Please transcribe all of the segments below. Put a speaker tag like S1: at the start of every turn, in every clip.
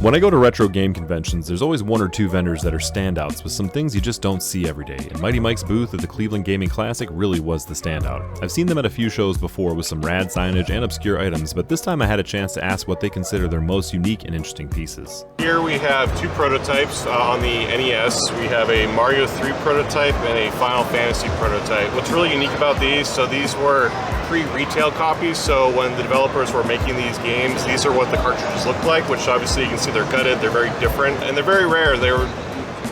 S1: When I go to retro game conventions, there's always one or two vendors that are standouts with some things you just don't see every day, and Mighty Mike's booth at the Cleveland Gaming Classic really was the standout. I've seen them at a few shows before with some rad signage and obscure items, but this time I had a chance to ask what they consider their most unique and interesting pieces.
S2: Here we have two prototypes on the NES. We have a Mario 3 prototype and a Final Fantasy prototype. What's really unique about these, so these were pre-retail copies, so when the developers were making these games, these are what the cartridges look like, which obviously you can see they're gutted, they're very different, and they're very rare. They were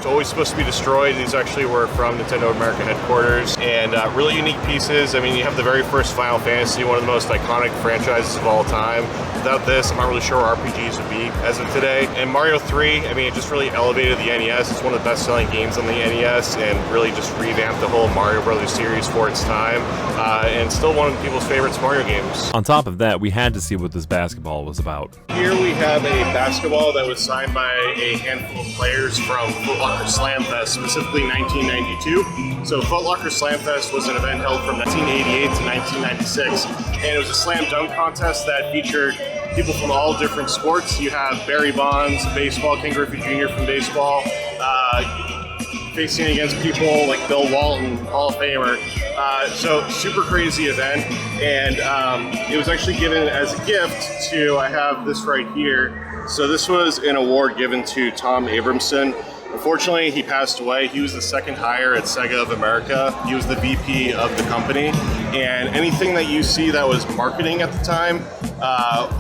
S2: always supposed to be destroyed. These actually were from Nintendo America headquarters, and really unique pieces. I mean, you have the very first Final Fantasy, one of the most iconic franchises of all time. Without this, I'm not really sure where RPGs would be as of today. And Mario 3, I mean, it just really elevated the NES. It's one of the best-selling games on the NES, and really just revamped the whole Mario Brothers series for its time, and still one of people's favorites Mario games.
S1: On top of that, we had to see what this basketball was about.
S2: Here we have a basketball that was signed by a handful of players from Foot Locker Slam Fest, specifically 1992. So Foot Locker Slam Fest was an event held from 1988 to 1996, and it was a slam dunk contest that featured people from all different sports. You have Barry Bonds, baseball, Ken Griffey Jr. from baseball, facing against people like Bill Walton, Hall of Famer. So super crazy event, and it was actually given as a gift to, I have this right here. So this was an award given to Tom Abramson. Unfortunately, he passed away. He was the second hire at Sega of America. He was the VP of the company, and anything that you see that was marketing at the time,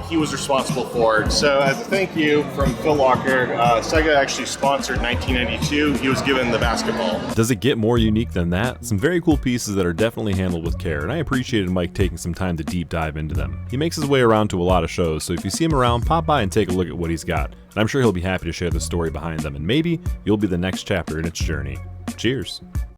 S2: he was responsible for it. So as a thank you from Foot Locker, Sega actually sponsored 1992. He was given the basketball.
S1: Does it get more unique than that? Some very cool pieces that are definitely handled with care, and I appreciated Mike taking some time to deep dive into them. He makes his way around to a lot of shows, so if you see him around, pop by and take a look at what he's got. And I'm sure he'll be happy to share the story behind them, and maybe you'll be the next chapter in its journey. Cheers.